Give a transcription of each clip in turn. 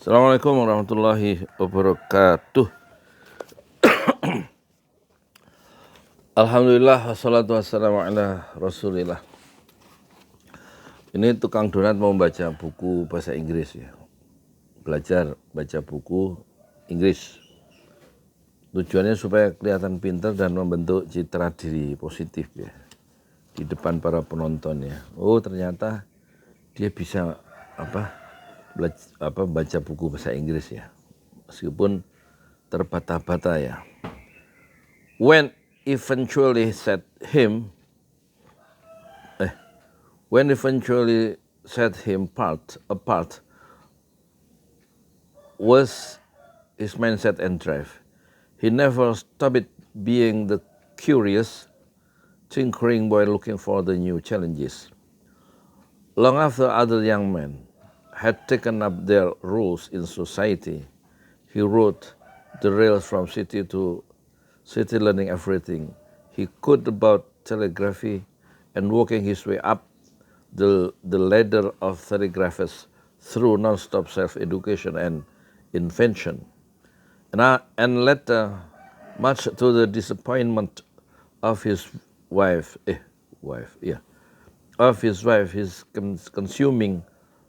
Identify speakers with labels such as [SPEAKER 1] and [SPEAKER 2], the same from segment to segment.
[SPEAKER 1] Assalamualaikum warahmatullahi wabarakatuh. Alhamdulillah wassalatu wassalamu ala rasulillah. Ini tukang donat mau baca buku bahasa Inggris ya. Belajar baca buku Inggris. Tujuannya supaya kelihatan pintar dan membentuk citra diri positif ya di depan para penontonnya. Oh ternyata dia bisa baca buku bahasa Inggris ya, meskipun terbata-bata ya. When eventually set him apart was his mindset and drive. He never stopped being the curious, tinkering boy looking for the new challenges. Long after other young men had taken up their roles in society, he rode the rails from city to city, learning everything he could about telegraphy and working his way up the ladder of telegraphers through non-stop self-education and invention. And later, much to the disappointment of his wife, his consuming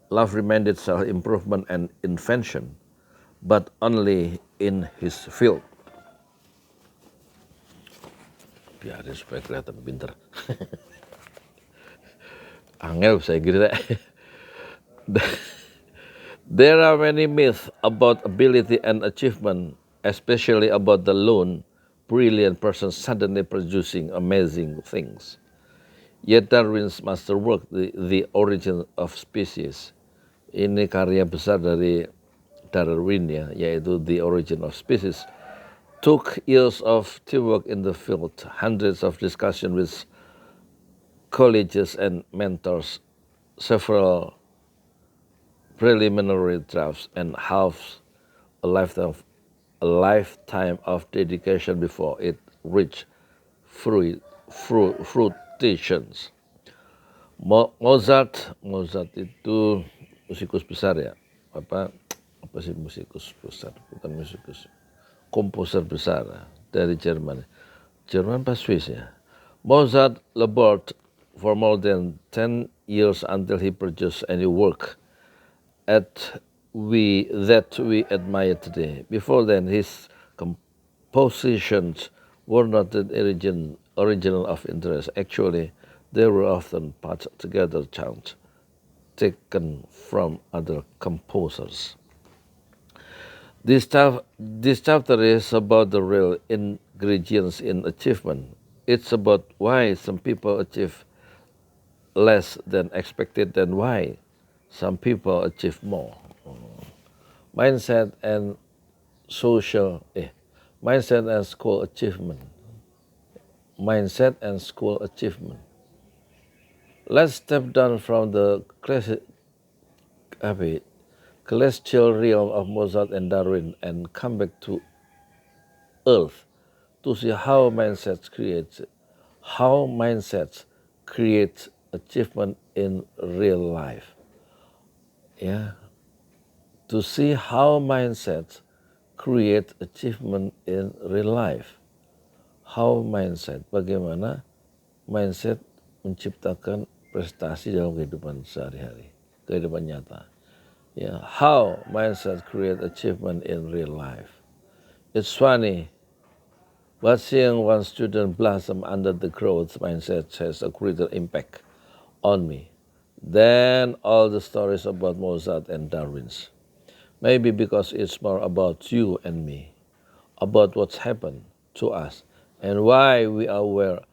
[SPEAKER 1] love remained self-improvement and invention, but only in his field. Biarin supaya kelihatan pinter. Angel saya kira. There are many myths about ability and achievement, especially about the lone, brilliant person suddenly producing amazing things. Yet Darwin's masterwork, The Origin of Species, ini karya besar dari Darwin ya, yaitu The Origin of Species, took years of teamwork in the field, hundreds of discussions with colleagues and mentors, several preliminary drafts, and half a lifetime of dedication before it reached fruition. Mozart itu musikus besar ya, apa sih musikus besar, bukan musikus, komposer besar dari Jerman pas Swiss ya. Mozart labored for more than 10 years until he produced any work that we admire today. Before then, his compositions were not the original of interest. Actually, they were often put together chunks taken from other composers. This chapter is about the real ingredients in achievement. It's about why some people achieve less than expected and why some people achieve more. Mindset and school achievement. Mindset and school achievement. Let's step down from the celestial realm of Mozart and Darwin and come back to Earth to see how mindsets create achievement in real life. Yeah, to see how mindsets create achievement in real life. Bagaimana mindset menciptakan prestasi dalam kehidupan sehari-hari, kehidupan nyata. Yeah, how mindset create achievement in real life. It's funny, but seeing one student blossom under the growth mindset has a greater impact on me than all the stories about Mozart and Darwin's. Maybe because it's more about you and me, about what's happened to us and why we are where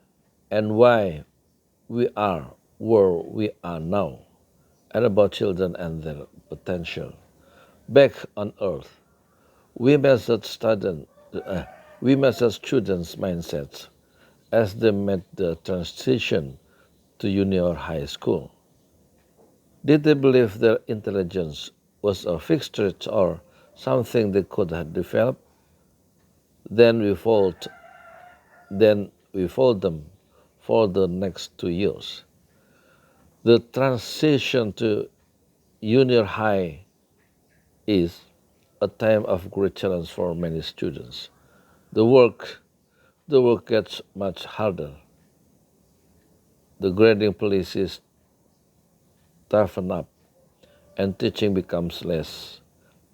[SPEAKER 1] we are now, and about children and their potential. Back on Earth, we measure students' mindsets as they made the transition to junior high school. Did they believe their intelligence was a fixed trait or something they could have developed? Then we fold them for the next 2 years. The transition to junior high is a time of great challenge for many students. The work, the work gets much harder. The grading policies toughen up, and teaching becomes less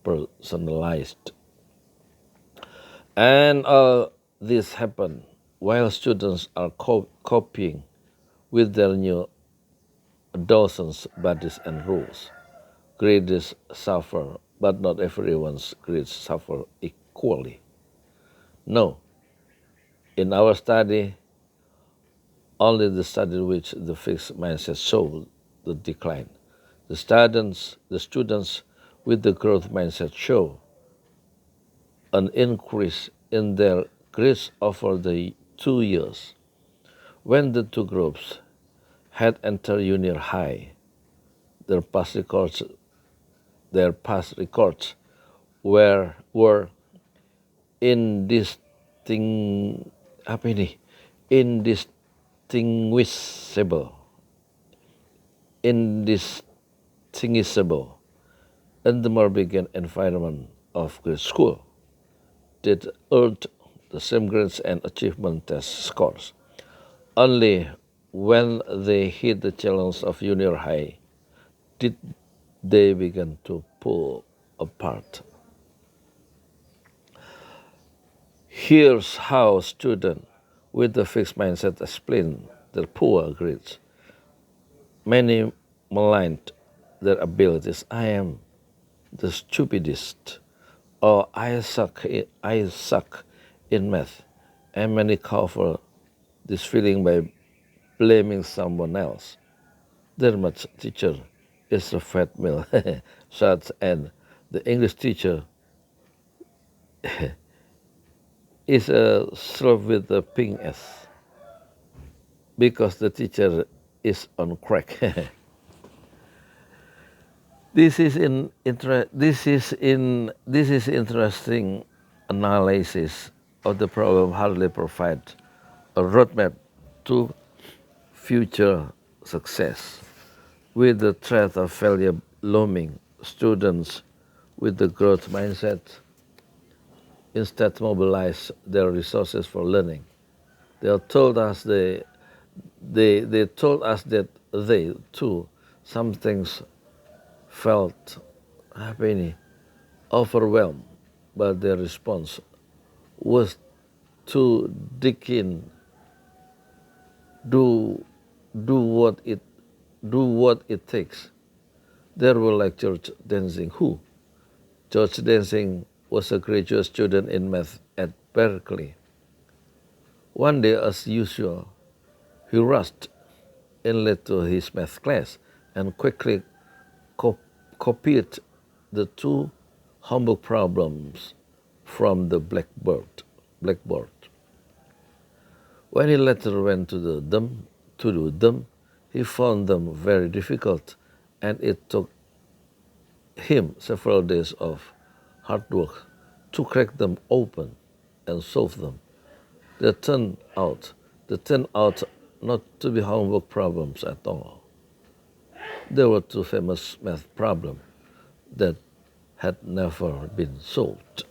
[SPEAKER 1] personalized. And all this happen while students are copying with their new dozens, buddies, and rules. Grades suffer, but not everyone's grades suffer equally. No, in our study, only the study which the fixed mindset show the decline. The students with the growth mindset show an increase in their grades over the 2 years. When the two groups had entered junior high, their past records, their past records were indisting, apa ini? Indistinguishable, indistinguishable, in the more began environment of grade school that earned the same grades and achievement test scores. Only when they hit the challenge of junior high did they begin to pull apart. Here's how students with the fixed mindset explain their poor grades. Many maligned their abilities. I am the stupidest, or I suck in math. And many cover this feeling by blaming someone else. Their math teacher is a fat male, such and the English teacher is a slob with a pink S because the teacher is on crack. This is interesting analysis of the problem hardly provide a roadmap to future success. With the threat of failure looming, students with the growth mindset instead mobilize their resources for learning. They told us they told us that they too some things felt overwhelmed, but their response was to dig in, do what it takes. There were like George Dancing. Who? George Dancing was a graduate student in math at Berkeley. One day, as usual, he rushed in late to his math class and quickly copied the two homework problems from the blackboard. When he later went to do them, he found them very difficult, and it took him several days of hard work to crack them open and solve them. They turned out not to be homework problems at all. They were two famous math problems that had never been solved.